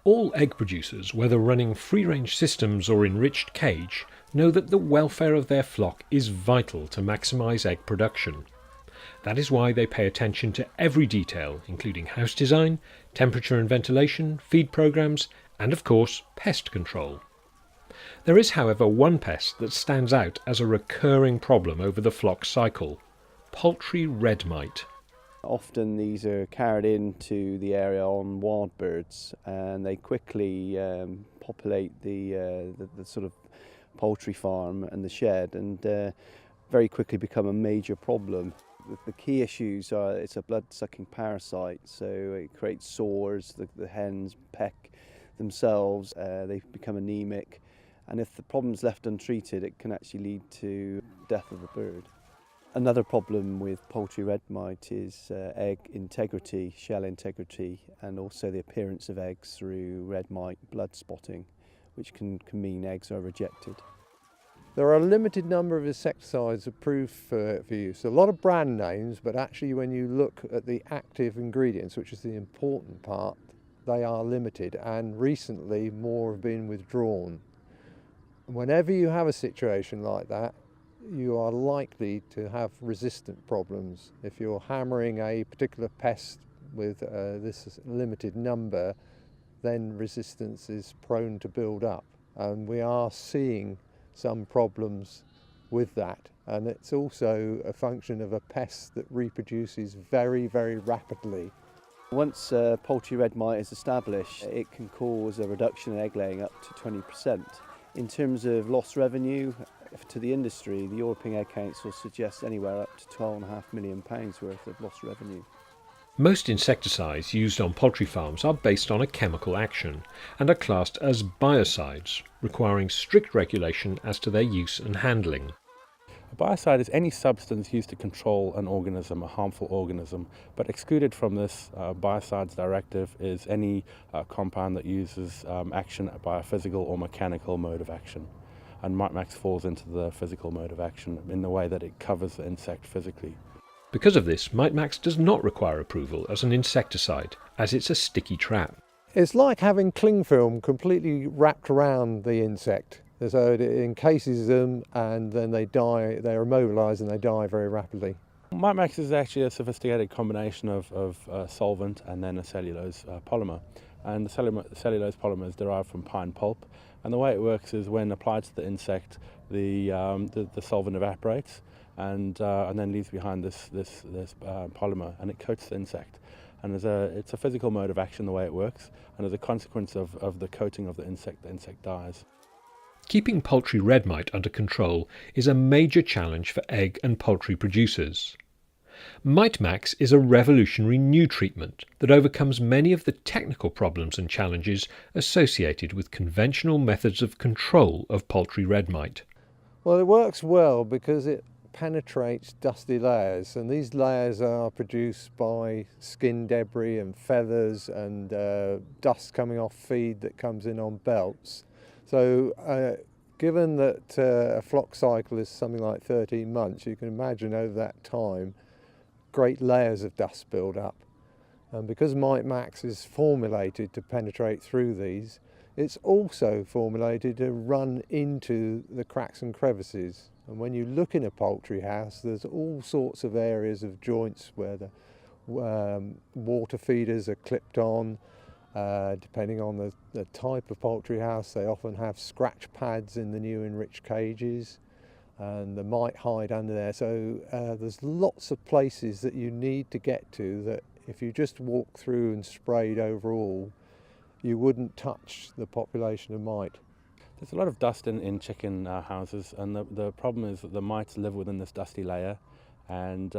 All egg producers, whether running free-range systems or enriched cage, know that the welfare of their flock is vital to maximise egg production. That is why they pay attention to every detail, including house design, temperature and ventilation, feed programs, and of course, pest control. There is, however, one pest that stands out as a recurring problem over the flock cycle: Poultry Red Mite. Often these are carried into the area on wild birds, and they quickly populate the sort of poultry farm and the shed, and very quickly become a major problem. The key issues are it's a blood-sucking parasite, so it creates sores, the hens peck themselves, they become anemic, and if the problem's left untreated, it can actually lead to death of the bird. Another problem with poultry red mite is egg integrity, shell integrity, and also the appearance of eggs through red mite blood spotting, which can mean eggs are rejected. There are a limited number of insecticides approved for use. A lot of brand names, but actually when you look at the active ingredients, which is the important part, they are limited, and recently more have been withdrawn. Whenever you have a situation like that, you are likely to have resistant problems. If you're hammering a particular pest with this limited number, then resistance is prone to build up. And we are seeing some problems with that. And it's also a function of a pest that reproduces very, very rapidly. Once poultry red mite is established, it can cause a reduction in egg laying up to 20%. In terms of lost revenue, to the industry, the European Egg Council suggests anywhere up to £12.5 million worth of lost revenue. Most insecticides used on poultry farms are based on a chemical action and are classed as biocides, requiring strict regulation as to their use and handling. A biocide is any substance used to control an organism, a harmful organism, but excluded from this biocides directive is any compound that uses action by a physical or mechanical mode of action. And Mite Max falls into the physical mode of action in the way that it covers the insect physically. Because of this, Mite Max does not require approval as an insecticide, as it's a sticky trap. It's like having cling film completely wrapped around the insect. So it encases them and then they die, they are immobilised and they die very rapidly. Mite Max is actually a sophisticated combination of solvent and then a cellulose polymer. And the cellulose polymer is derived from pine pulp. And the way it works is when applied to the insect, the solvent evaporates and then leaves behind this polymer, and it coats the insect. And it's a physical mode of action the way it works, and as a consequence of the coating of the insect dies. Keeping poultry red mite under control is a major challenge for egg and poultry producers. Mite Max is a revolutionary new treatment that overcomes many of the technical problems and challenges associated with conventional methods of control of poultry red mite. Well, it works well because it penetrates dusty layers, and these layers are produced by skin debris and feathers and dust coming off feed that comes in on belts. So given that a flock cycle is something like 13 months, you can imagine over that time great layers of dust build up. And because Mite Max is formulated to penetrate through these, it's also formulated to run into the cracks and crevices. And when you look in a poultry house, there's all sorts of areas of joints where the water feeders are clipped on. Depending on the type of poultry house, they often have scratch pads in the new enriched cages, and the mite hide under there. So there's lots of places that you need to get to that if you just walk through and sprayed overall, you wouldn't touch the population of mite. There's a lot of dust in chicken houses, and the problem is that the mites live within this dusty layer, and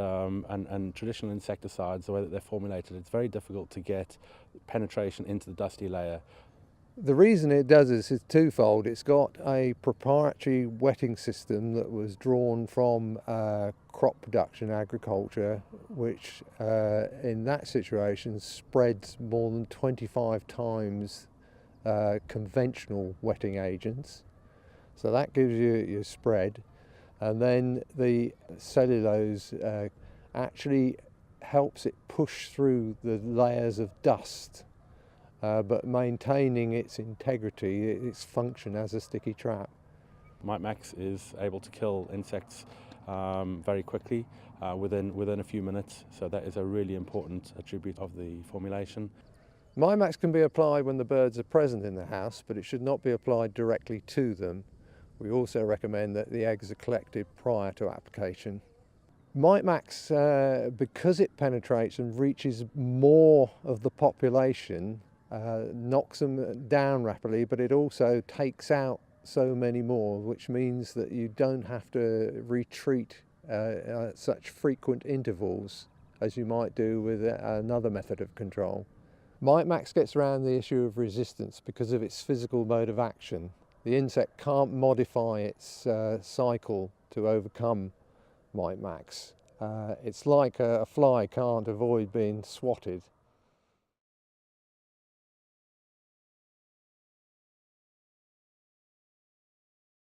traditional insecticides, the way that they're formulated, it's very difficult to get penetration into the dusty layer. The reason it does this is twofold. It's got a proprietary wetting system that was drawn from crop production agriculture, which in that situation spreads more than 25 times conventional wetting agents. So that gives you your spread. And then the cellulose actually helps it push through the layers of dust but maintaining its integrity, its function as a sticky trap. Mite Max is able to kill insects very quickly, within a few minutes, so that is a really important attribute of the formulation. Mite Max can be applied when the birds are present in the house, but it should not be applied directly to them. We also recommend that the eggs are collected prior to application. Mite Max, because it penetrates and reaches more of the population, knocks them down rapidly, but it also takes out so many more, which means that you don't have to retreat at such frequent intervals as you might do with another method of control. Mite Max gets around the issue of resistance because of its physical mode of action. The insect can't modify its cycle to overcome Mite Max. It's like a fly can't avoid being swatted.